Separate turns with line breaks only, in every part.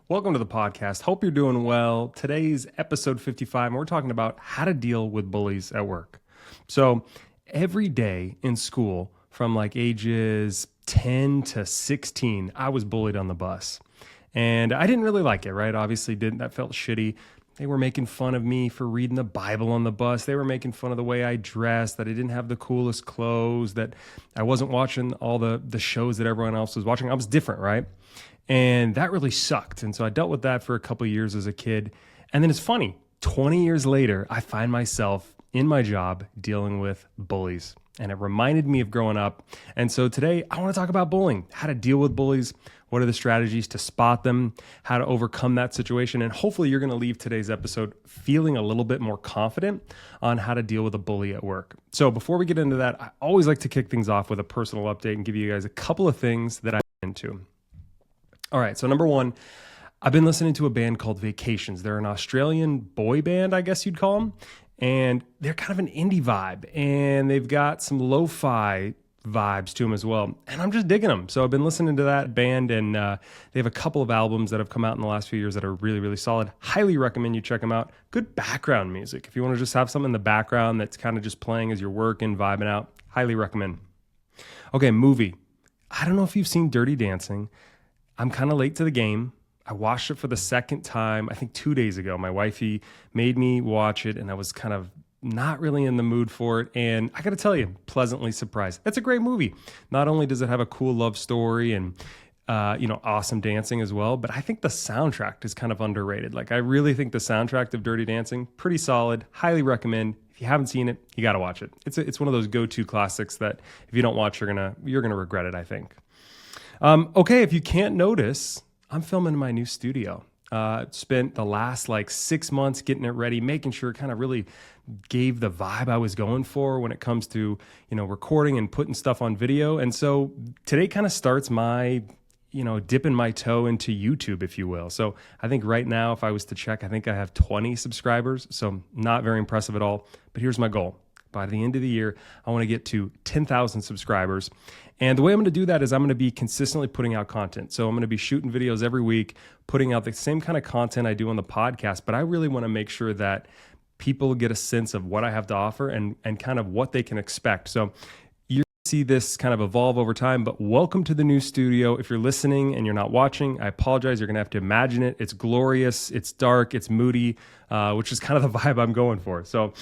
Welcome to the podcast. Hope you're doing well. Today's episode 55, and we're talking about how to deal with bullies at work. So every day in school, from like ages 10 to 16, I was bullied on the bus. And I didn't really like it, right? Obviously didn't. That felt shitty. They were making fun of me for reading the Bible on the bus. They were making fun of the way I dressed, that I didn't have the coolest clothes, that I wasn't watching all the shows that everyone else was watching. I was different, right? And that really sucked. And so I dealt with that for a couple of years as a kid. And then it's funny, 20 years later, I find myself in my job dealing with bullies. And it reminded me of growing up. And so today I want to talk about bullying, how to deal with bullies. What are the strategies to spot them, how to overcome that situation? And hopefully you're going to leave today's episode feeling a little bit more confident on how to deal with a bully at work. So before we get into that, I always like to kick things off with a personal update and give you guys a couple of things that I'm into. All right, so number one, I've been listening to a band called Vacations. They're an Australian boy band, I guess you'd call them. And they're kind of an indie vibe. And they've got some lo-fi vibes to them as well. And I'm just digging them. So I've been listening to that band, and they have a couple of albums that have come out in the last few years that are really, really solid. Highly recommend you check them out. Good background music. If you want to just have something in the background that's kind of just playing as you're working, vibing out, highly recommend. Okay, movie. I don't know if you've seen Dirty Dancing. I'm kind of late to the game. I watched it for the second time, I think 2 days ago. My wifey made me watch it, and I was kind of not really in the mood for it. And I got to tell you, pleasantly surprised. It's a great movie. Not only does it have a cool love story and awesome dancing as well, but I think the soundtrack is kind of underrated. Like, I really think the soundtrack of Dirty Dancing, pretty solid. Highly recommend. If you haven't seen it, you got to watch it. It's one of those go-to classics that if you don't watch, you're gonna regret it, I think. Okay, if you can't notice, I'm filming in my new studio. Spent the last 6 months getting it ready, making sure it kind of really gave the vibe I was going for when it comes to, recording and putting stuff on video. And so today kind of starts my, dipping my toe into YouTube, if you will. So I think right now, if I was to check, I think I have 20 subscribers. So not very impressive at all. But here's my goal. By the end of the year, I want to get to 10,000 subscribers. And the way I'm going to do that is I'm going to be consistently putting out content. So I'm going to be shooting videos every week, putting out the same kind of content I do on the podcast. But I really want to make sure that people get a sense of what I have to offer and kind of what they can expect. So you're going to see this kind of evolve over time. But welcome to the new studio. If you're listening and you're not watching, I apologize. You're going to have to imagine it. It's glorious. It's dark. It's moody, which is kind of the vibe I'm going for. So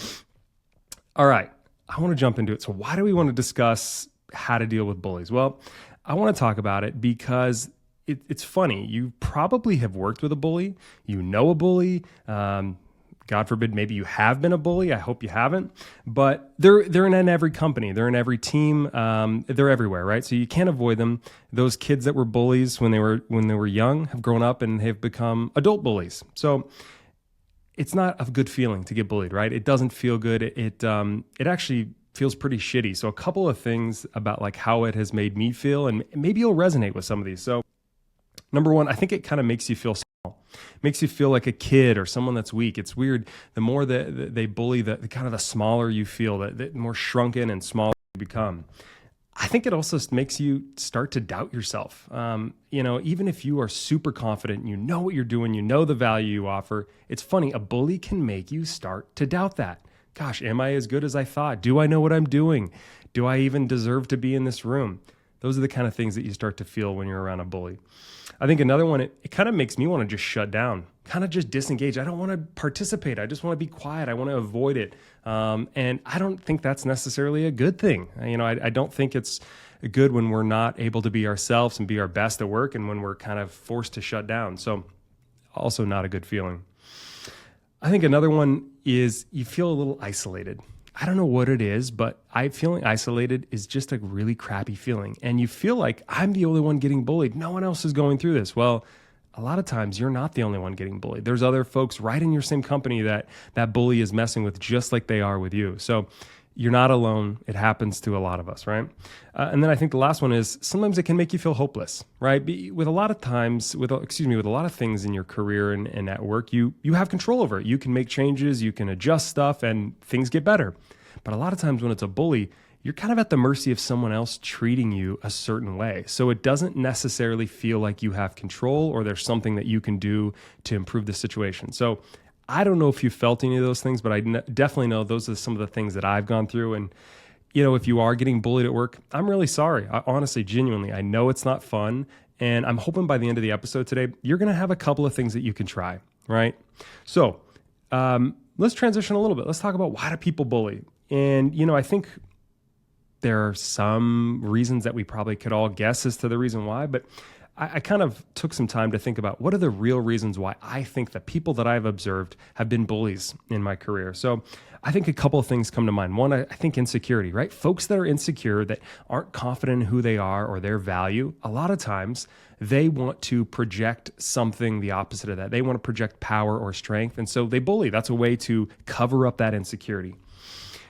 all right, I want to jump into it. So why do we want to discuss how to deal with bullies? Well, I want to talk about it because it's funny. You probably have worked with a bully. You know a bully. God forbid, maybe you have been a bully. I hope you haven't. But they're in every company. They're in every team. They're everywhere, right? So you can't avoid them. Those kids that were bullies when they were young have grown up and have become adult bullies. So it's not a good feeling to get bullied, right? It doesn't feel good. It actually feels pretty shitty. So a couple of things about how it has made me feel, and maybe you'll resonate with some of these. So number one, I think it kind of makes you feel small. It makes you feel like a kid or someone that's weak. It's weird. The more that they bully, the kind of the smaller you feel, the more shrunken and smaller you become. I think it also makes you start to doubt yourself. Even if you are super confident, you know what you're doing, you know the value you offer. It's funny, a bully can make you start to doubt that. Gosh, am I as good as I thought? Do I know what I'm doing? Do I even deserve to be in this room? Those are the kind of things that you start to feel when you're around a bully. I think another one, it kind of makes me want to just shut down, kind of just disengage. I don't want to participate. I just want to be quiet. I want to avoid it. And I don't think that's necessarily a good thing. I don't think it's good when we're not able to be ourselves and be our best at work, and when we're kind of forced to shut down. So also not a good feeling. I think another one is you feel a little isolated. I don't know what it is, but feeling isolated is just a really crappy feeling. And you feel like I'm the only one getting bullied. No one else is going through this. Well, a lot of times you're not the only one getting bullied. There's other folks right in your same company that bully is messing with, just like they are with you. So you're not alone. It happens to a lot of us, right? And then I think the last one is sometimes it can make you feel hopeless, right? With a lot of things in your career and at work, you have control over it. You can make changes, you can adjust stuff, and things get better. But a lot of times when it's a bully, you're kind of at the mercy of someone else treating you a certain way. So it doesn't necessarily feel like you have control or there's something that you can do to improve the situation. So I don't know if you felt any of those things, but I definitely know those are some of the things that I've gone through. And, if you are getting bullied at work, I'm really sorry. I, honestly, genuinely, I know it's not fun. And I'm hoping by the end of the episode today, you're going to have a couple of things that you can try, right? So let's transition a little bit. Let's talk about why do people bully? And, I think there are some reasons that we probably could all guess as to the reason why, but I kind of took some time to think about what are the real reasons why I think the people that I've observed have been bullies in my career. So I think a couple of things come to mind. One, I think insecurity, right? Folks that are insecure, that aren't confident in who they are or their value, a lot of times they want to project something the opposite of that. They want to project power or strength. And so they bully. That's a way to cover up that insecurity.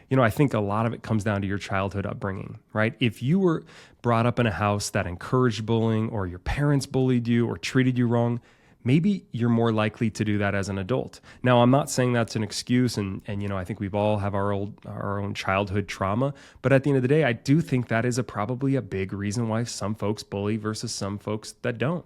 I think a lot of it comes down to your childhood upbringing, right? If you were brought up in a house that encouraged bullying or your parents bullied you or treated you wrong, maybe you're more likely to do that as an adult. Now, I'm not saying that's an excuse, and I think we've all have our own childhood trauma, but at the end of the day, I do think that is probably a big reason why some folks bully versus some folks that don't.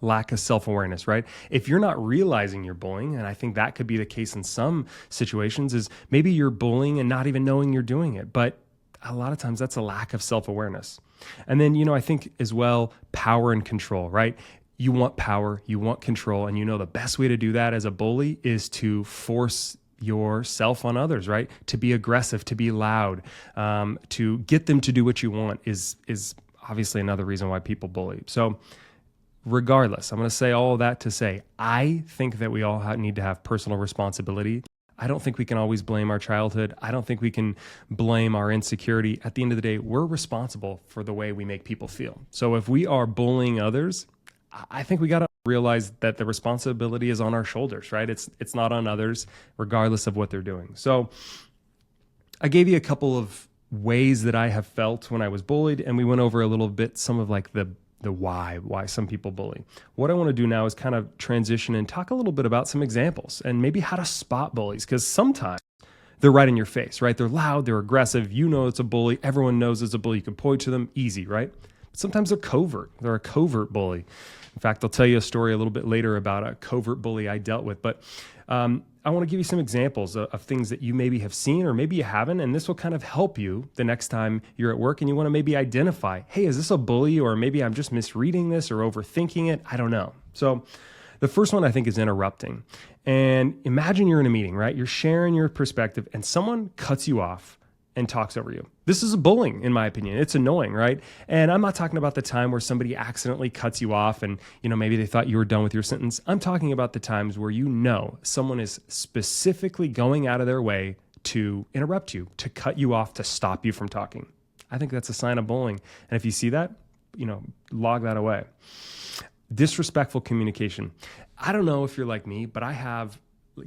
Lack of self-awareness, right? If you're not realizing you're bullying, and I think that could be the case in some situations, is maybe you're bullying and not even knowing you're doing it. But a lot of times that's a lack of self-awareness. And then, I think as well, power and control, right? You want power, you want control, and the best way to do that as a bully is to force yourself on others, right? To be aggressive, to be loud, to get them to do what you want is obviously another reason why people bully. So regardless, I'm going to say all of that to say, I think that we all need to have personal responsibility. I don't think we can always blame our childhood. I don't think we can blame our insecurity. At the end of the day, we're responsible for the way we make people feel. So if we are bullying others, I think we got to realize that the responsibility is on our shoulders, right? It's not on others, regardless of what they're doing. So I gave you a couple of ways that I have felt when I was bullied, and we went over a little bit some of like the why some people bully. What I want to do now is kind of transition and talk a little bit about some examples and maybe how to spot bullies, because sometimes they're right in your face, right? They're loud, they're aggressive. It's a bully. Everyone knows it's a bully. You can point to them easy, right? But sometimes they're covert. They're a covert bully. In fact, I'll tell you a story a little bit later about a covert bully I dealt with. But I want to give you some examples of things that you maybe have seen or maybe you haven't, and this will kind of help you the next time you're at work and you want to maybe identify, hey, is this a bully, or maybe I'm just misreading this or overthinking it? I don't know. So the first one I think is interrupting. And imagine you're in a meeting, right? You're sharing your perspective and someone cuts you off and talks over you. This is bullying, in my opinion. It's annoying, right? And I'm not talking about the time where somebody accidentally cuts you off and, maybe they thought you were done with your sentence. I'm talking about the times where someone is specifically going out of their way to interrupt you, to cut you off, to stop you from talking. I think that's a sign of bullying. And if you see that, log that away. Disrespectful communication. I don't know if you're like me, but I have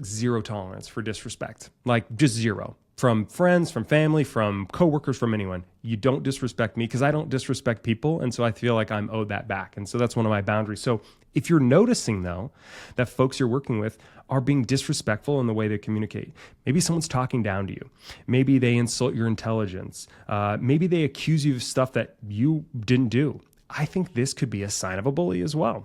zero tolerance for disrespect, just zero. From friends, from family, from coworkers, from anyone. You don't disrespect me because I don't disrespect people. And so I feel like I'm owed that back. And so that's one of my boundaries. So if you're noticing, though, that folks you're working with are being disrespectful in the way they communicate, maybe someone's talking down to you. Maybe they insult your intelligence. Maybe they accuse you of stuff that you didn't do. I think this could be a sign of a bully as well.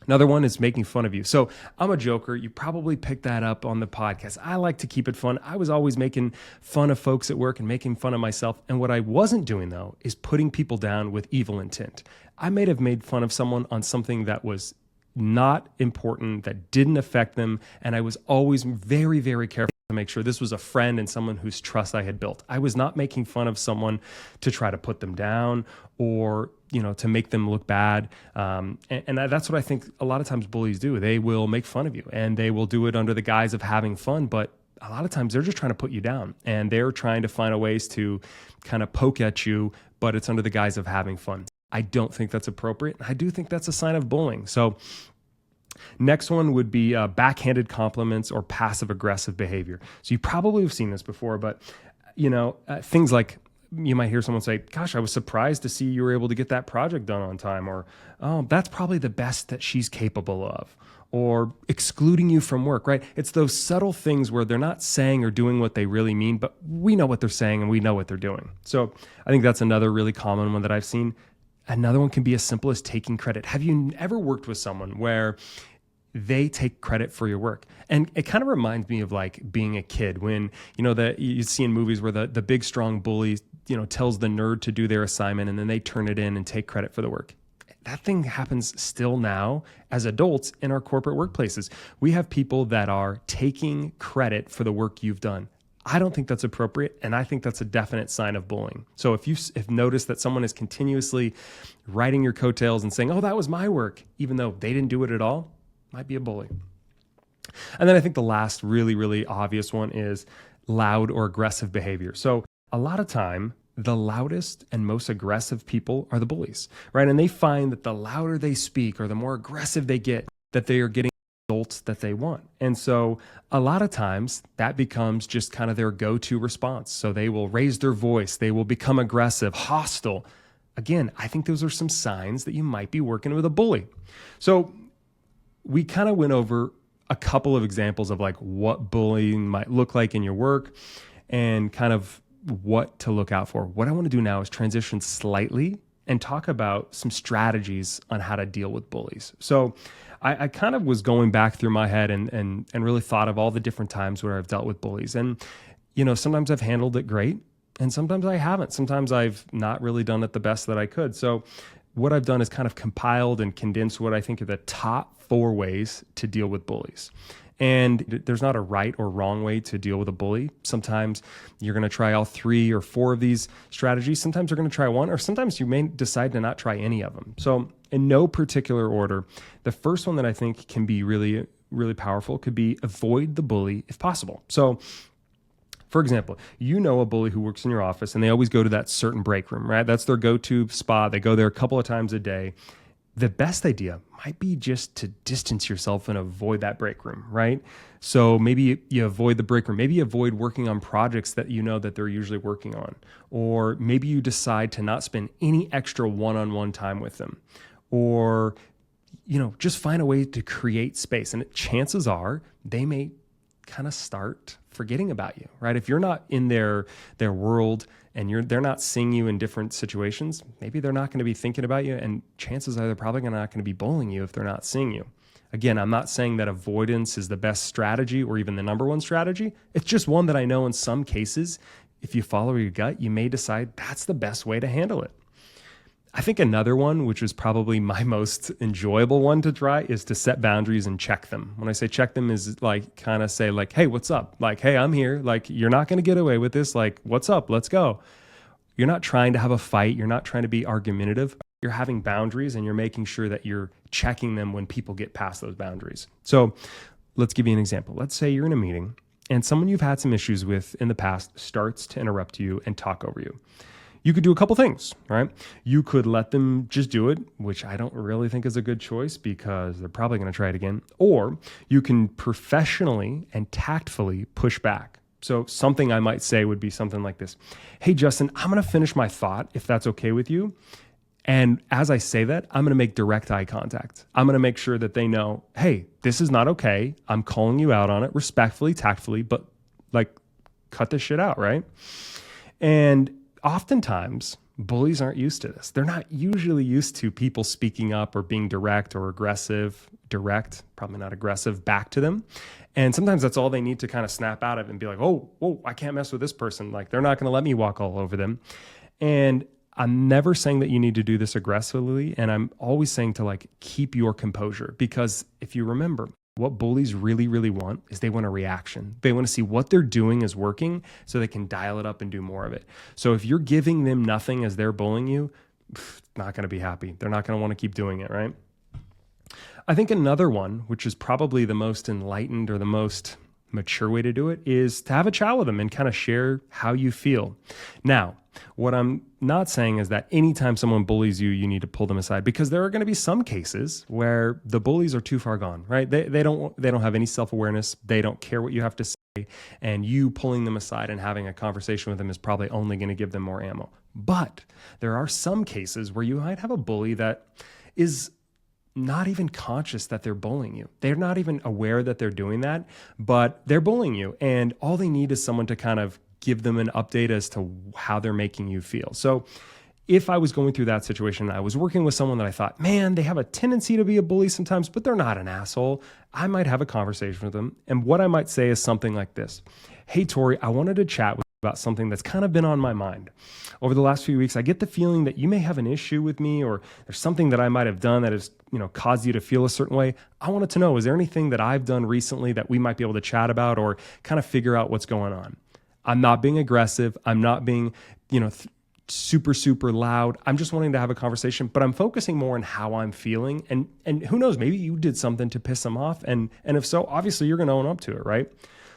Another one is making fun of you. So I'm a joker. You probably picked that up on the podcast. I like to keep it fun. I was always making fun of folks at work and making fun of myself. And what I wasn't doing, though, is putting people down with evil intent. I may have made fun of someone on something that was not important, that didn't affect them. And I was always very, very careful to make sure this was a friend and someone whose trust I had built. I was not making fun of someone to try to put them down or, to make them look bad. And that's what I think a lot of times bullies do. They will make fun of you and they will do it under the guise of having fun. But a lot of times they're just trying to put you down and they're trying to find ways to kind of poke at you, but it's under the guise of having fun. I don't think that's appropriate. I do think that's a sign of bullying. So next one would be backhanded compliments or passive aggressive behavior. So you probably have seen this before, but things like you might hear someone say, gosh, I was surprised to see you were able to get that project done on time, or, oh, that's probably the best that she's capable of. or excluding you from work, right? It's those subtle things where they're not saying or doing what they really mean, but we know what they're saying and we know what they're doing. So I think that's another really common one that I've seen. Another one can be as simple as taking credit. Have you ever worked with someone where they take credit for your work? And it kind of reminds me of like being a kid when, that you see in movies where the big, strong bully, tells the nerd to do their assignment and then they turn it in and take credit for the work. That thing happens still now as adults in our corporate workplaces. We have people that are taking credit for the work you've done. I don't think that's appropriate, and I think that's a definite sign of bullying. So if you've noticed that someone is continuously riding your coattails and saying, oh, that was my work, even though they didn't do it at all, might be a bully. And then I think the last really, really obvious one is loud or aggressive behavior. So a lot of time, the loudest and most aggressive people are the bullies, right? And they find that the louder they speak or the more aggressive they get, that they are getting results that they want. And so a lot of times that becomes just kind of their go-to response. So they will raise their voice, they will become aggressive, hostile. Again, I think those are some signs that you might be working with a bully. So we kind of went over a couple of examples of like what bullying might look like in your work and kind of what to look out for. What I want to do now is transition slightly and talk about some strategies on how to deal with bullies. So I kind of was going back through my head and really thought of all the different times where I've dealt with bullies. And, sometimes I've handled it great and sometimes I haven't. Sometimes I've not really done it the best that I could. So what I've done is kind of compiled and condensed what I think are the top 4 ways to deal with bullies. And there's not a right or wrong way to deal with a bully. Sometimes you're going to try all 3 or 4 of these strategies. Sometimes you're going to try one, or sometimes you may decide to not try any of them. So in no particular order, the first one that I think can be really, really powerful could be avoid the bully if possible. So for example, a bully who works in your office and they always go to that certain break room, right? That's their go-to spot. They go there a couple of times a day. The best idea might be just to distance yourself and avoid that break room, right? So maybe you avoid the break room. Maybe you avoid working on projects that you know that they're usually working on. Or maybe you decide to not spend any extra one-on-one time with them. Or, just find a way to create space. And chances are they may kind of start forgetting about you, right? If you're not in their world and they're not seeing you in different situations, maybe they're not going to be thinking about you, and chances are they're probably not going to be bullying you if they're not seeing you. Again, I'm not saying that avoidance is the best strategy or even the number one strategy. It's just one that I know in some cases, if you follow your gut, you may decide that's the best way to handle it. I think another one, which is probably my most enjoyable one to try, is to set boundaries and check them. When I say check them is like kind of say like, hey, what's up? Like, hey, I'm here. Like, you're not going to get away with this. Like, what's up? Let's go. You're not trying to have a fight. You're not trying to be argumentative. You're having boundaries and you're making sure that you're checking them when people get past those boundaries. So let's give you an example. Let's say you're in a meeting and someone you've had some issues with in the past starts to interrupt you and talk over you. You could do a couple things, right? You could let them just do it, which I don't really think is a good choice because they're probably going to try it again. Or you can professionally and tactfully push back. So something I might say would be something like this. Hey, Justin, I'm going to finish my thought if that's okay with you. And as I say that, I'm going to make direct eye contact. I'm going to make sure that they know, hey, this is not okay. I'm calling you out on it respectfully, tactfully, but like cut this shit out, right? And oftentimes, bullies aren't used to this. They're not usually used to people speaking up or being direct or aggressive, probably not aggressive, back to them. And sometimes that's all they need to kind of snap out of and be like, oh, whoa, I can't mess with this person. Like, they're not going to let me walk all over them. And I'm never saying that you need to do this aggressively. And I'm always saying to like, keep your composure. Because if you remember, what bullies really, really want is they want a reaction. They want to see what they're doing is working so they can dial it up and do more of it. So if you're giving them nothing as they're bullying you, not going to be happy. They're not going to want to keep doing it, right? I think another one, which is probably the most enlightened or the most mature way to do it, is to have a chat with them and kind of share how you feel. Now, what I'm not saying is that anytime someone bullies you, you need to pull them aside, because there are going to be some cases where the bullies are too far gone, right? They don't have any self-awareness. They don't care what you have to say. And you pulling them aside and having a conversation with them is probably only going to give them more ammo. But there are some cases where you might have a bully that is not even conscious that they're bullying you. They're not even aware that they're doing that, but they're bullying you. And all they need is someone to kind of give them an update as to how they're making you feel. So if I was going through that situation, I was working with someone that I thought, man, they have a tendency to be a bully sometimes, but they're not an asshole, I might have a conversation with them. And what I might say is something like this: hey, Tori, I wanted to chat with you about something that's kind of been on my mind. Over the last few weeks, I get the feeling that you may have an issue with me, or there's something that I might have done that has, caused you to feel a certain way. I wanted to know, is there anything that I've done recently that we might be able to chat about or kind of figure out what's going on? I'm not being aggressive. I'm not being, super, super loud. I'm just wanting to have a conversation, but I'm focusing more on how I'm feeling. And who knows, maybe you did something to piss them off. And if so, obviously you're going to own up to it, right?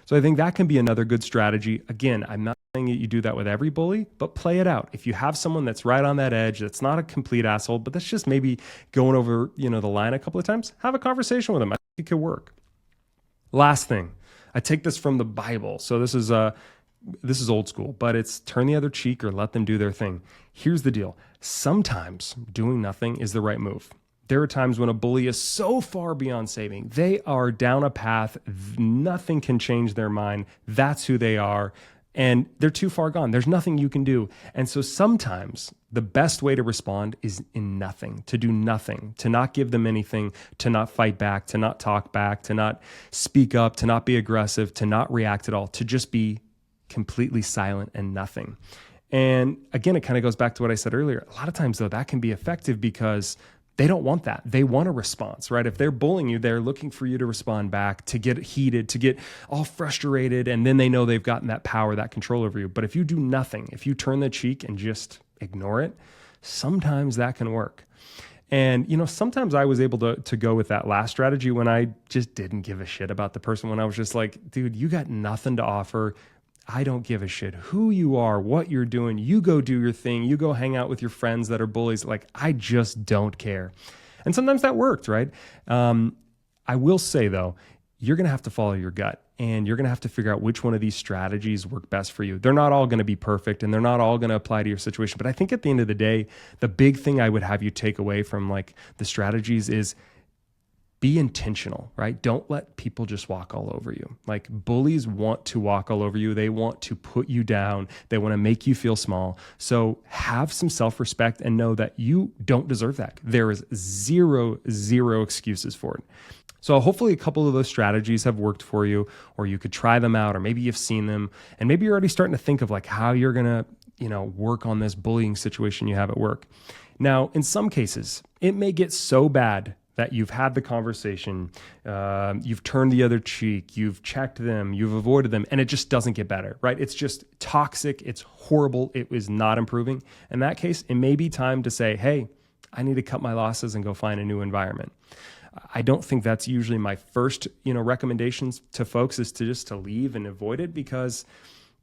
So I think that can be another good strategy. Again, I'm not saying that you do that with every bully, but play it out. If you have someone that's right on that edge, that's not a complete asshole, but that's just maybe going over, the line a couple of times, have a conversation with them. I think it could work. Last thing, I take this from the Bible. So this is old school, but it's turn the other cheek or let them do their thing. Here's the deal. Sometimes doing nothing is the right move. There are times when a bully is so far beyond saving. They are down a path. Nothing can change their mind. That's who they are. And they're too far gone. There's nothing you can do. And so sometimes the best way to respond is in nothing, to do nothing, to not give them anything, to not fight back, to not talk back, to not speak up, to not be aggressive, to not react at all, to just be completely silent and nothing. And again, it kind of goes back to what I said earlier. A lot of times though, that can be effective because they don't want that. They want a response, right? If they're bullying you, they're looking for you to respond back, to get heated, to get all frustrated. And then they know they've gotten that power, that control over you. But if you do nothing, if you turn the cheek and just ignore it, sometimes that can work. And, sometimes I was able to go with that last strategy when I just didn't give a shit about the person, when I was just like, dude, you got nothing to offer. I don't give a shit who you are, what you're doing. You go do your thing. You go hang out with your friends that are bullies. Like, I just don't care. And sometimes that worked, right? I will say, though, you're going to have to follow your gut, and you're going to have to figure out which one of these strategies work best for you. They're not all going to be perfect, and they're not all going to apply to your situation. But I think at the end of the day, the big thing I would have you take away from the strategies is be intentional, right? Don't let people just walk all over you. Bullies want to walk all over you. They want to put you down. They want to make you feel small. So have some self-respect and know that you don't deserve that. There is zero excuses for it. So hopefully a couple of those strategies have worked for you, or you could try them out, or maybe you've seen them, and maybe you're already starting to think of how you're going to, work on this bullying situation you have at work. Now, in some cases, it may get so bad that you've had the conversation, you've turned the other cheek, you've checked them, you've avoided them, and it just doesn't get better, right? It's just toxic, it's horrible, it is not improving. In that case, it may be time to say, hey, I need to cut my losses and go find a new environment. I don't think that's usually my first, recommendations to folks is to leave and avoid it, because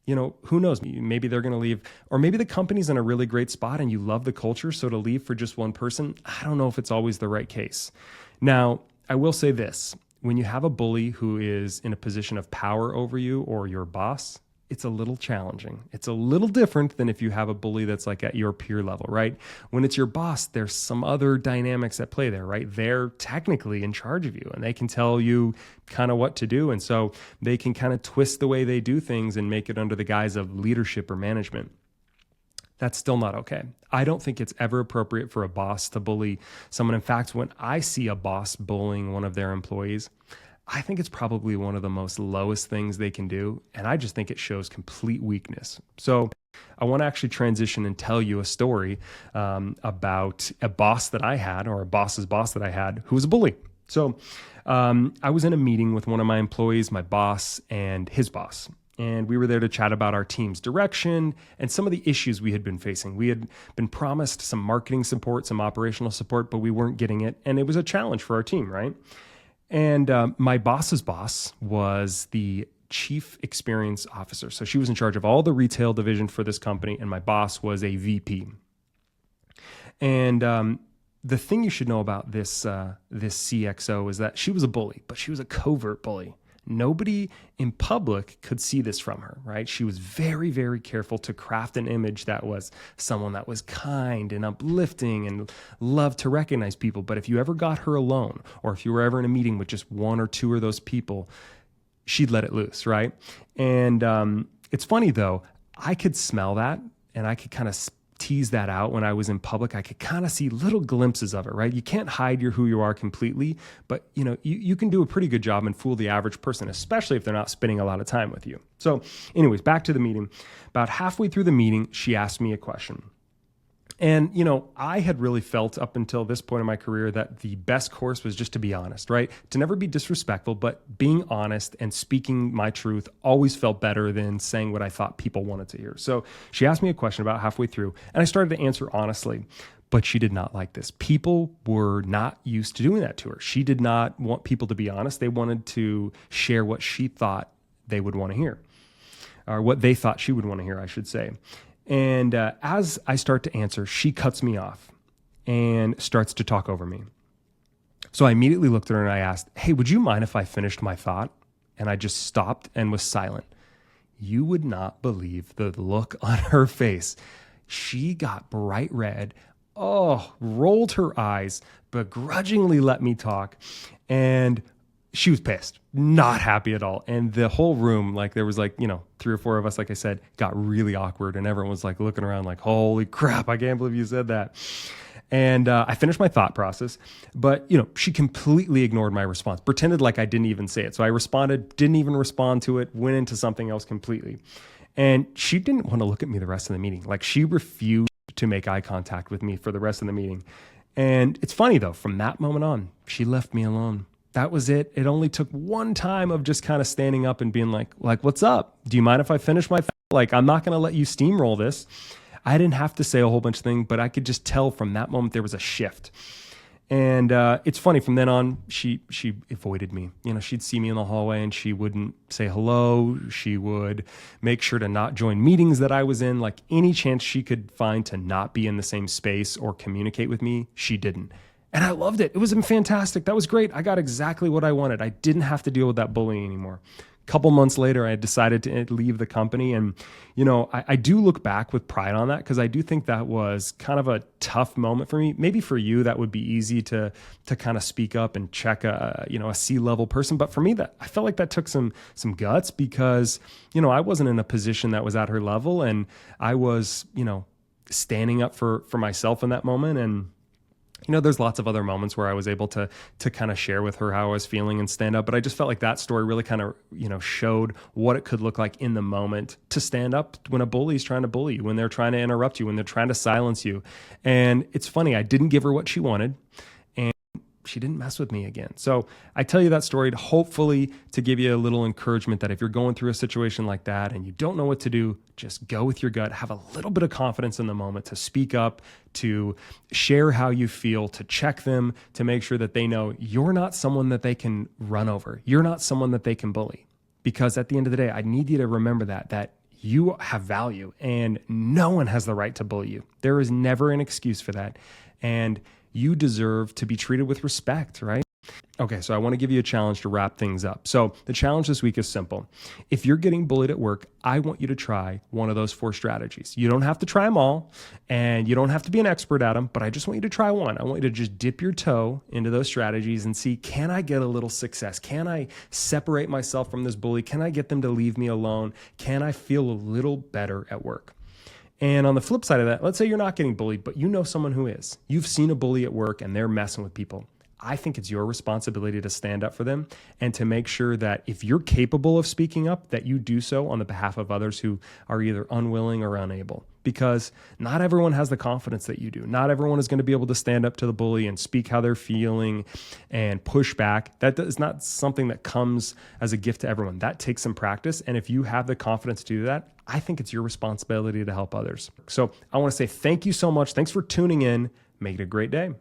who knows? Maybe they're going to leave, or maybe the company's in a really great spot and you love the culture. So to leave for just one person, I don't know if it's always the right case. Now, I will say this: when you have a bully who is in a position of power over you or your boss, it's a little challenging. It's a little different than if you have a bully that's at your peer level, right? When it's your boss, there's some other dynamics at play there, right? They're technically in charge of you, and they can tell you kind of what to do. And so they can kind of twist the way they do things and make it under the guise of leadership or management. That's still not okay. I don't think it's ever appropriate for a boss to bully someone. In fact, when I see a boss bullying one of their employees, I think it's probably one of the most lowest things they can do. And I just think it shows complete weakness. So I want to actually transition and tell you a story about a boss that I had, or a boss's boss that I had, who was a bully. So I was in a meeting with one of my employees, my boss, and his boss. And we were there to chat about our team's direction and some of the issues we had been facing. We had been promised some marketing support, some operational support, but we weren't getting it. And it was a challenge for our team, right? And my boss's boss was the chief experience officer. So she was in charge of all the retail division for this company, and my boss was a VP. And the thing you should know about this CXO is that she was a bully, but she was a covert bully. Nobody in public could see this from her, right? She was very, very careful to craft an image that was someone that was kind and uplifting and loved to recognize people. But if you ever got her alone, or if you were ever in a meeting with just one or two of those people, she'd let it loose, right? And it's funny though, I could smell that and I could kind of tease that out when I was in public. I could kind of see little glimpses of it, right? You can't hide who you are completely, but you can do a pretty good job and fool the average person, especially if they're not spending a lot of time with you. So anyways, back to the meeting. About halfway through the meeting, she asked me a question. And, I had really felt up until this point in my career that the best course was just to be honest, right? To never be disrespectful, but being honest and speaking my truth always felt better than saying what I thought people wanted to hear. So she asked me a question about halfway through, and I started to answer honestly, but she did not like this. People were not used to doing that to her. She did not want people to be honest. They wanted to share what she thought they would want to hear, or what they thought she would want to hear, I should say. And as I start to answer, she cuts me off and starts to talk over me. So I immediately looked at her and I asked, "Hey, would you mind if I finished my thought?" And I just stopped and was silent. You would not believe the look on her face. She got bright red, rolled her eyes, begrudgingly let me talk, and she was pissed, not happy at all. And the whole room, there was 3 or 4 of us, like I said, got really awkward. And everyone was looking around holy crap, I can't believe you said that. And I finished my thought process, but she completely ignored my response, pretended like I didn't even say it. So I responded, didn't even respond to it, went into something else completely. And she didn't want to look at me the rest of the meeting. She refused to make eye contact with me for the rest of the meeting. And it's funny though, from that moment on, she left me alone. That was it. It only took one time of just kind of standing up and being like, what's up? Do you mind if I finish my, I'm not going to let you steamroll this. I didn't have to say a whole bunch of things, but I could just tell from that moment there was a shift. And it's funny, from then on, she avoided me. She'd see me in the hallway and she wouldn't say hello. She would make sure to not join meetings that I was in. Any chance she could find to not be in the same space or communicate with me, she didn't. And I loved it. It was fantastic. That was great. I got exactly what I wanted. I didn't have to deal with that bullying anymore. A couple months later, I had decided to leave the company. And, I do look back with pride on that, because I do think that was kind of a tough moment for me. Maybe for you, that would be easy to kind of speak up and check a C-level person. But for me, that I felt like that took some guts, because, I wasn't in a position that was at her level. And I was, standing up for myself in that moment. And there's lots of other moments where I was able to kind of share with her how I was feeling and stand up. But I just felt like that story really kind of, showed what it could look like in the moment to stand up when a bully is trying to bully you, when they're trying to interrupt you, when they're trying to silence you. And it's funny, I didn't give her what she wanted. She didn't mess with me again. So I tell you that story hopefully to give you a little encouragement that if you're going through a situation like that and you don't know what to do, just go with your gut, have a little bit of confidence in the moment to speak up, to share how you feel, to check them, to make sure that they know you're not someone that they can run over. You're not someone that they can bully. Because at the end of the day, I need you to remember that you have value and no one has the right to bully you. There is never an excuse for that. And you deserve to be treated with respect, right? Okay, so I want to give you a challenge to wrap things up. So the challenge this week is simple. If you're getting bullied at work, I want you to try one of those 4 strategies. You don't have to try them all, and you don't have to be an expert at them, but I just want you to try one. I want you to just dip your toe into those strategies and see, can I get a little success? Can I separate myself from this bully? Can I get them to leave me alone? Can I feel a little better at work? And on the flip side of that, let's say you're not getting bullied, but you know someone who is. You've seen a bully at work and they're messing with people. I think it's your responsibility to stand up for them and to make sure that if you're capable of speaking up, that you do so on the behalf of others who are either unwilling or unable. Because not everyone has the confidence that you do. Not everyone is going to be able to stand up to the bully and speak how they're feeling and push back. That is not something that comes as a gift to everyone. That takes some practice. And if you have the confidence to do that, I think it's your responsibility to help others. So I want to say thank you so much. Thanks for tuning in. Make it a great day.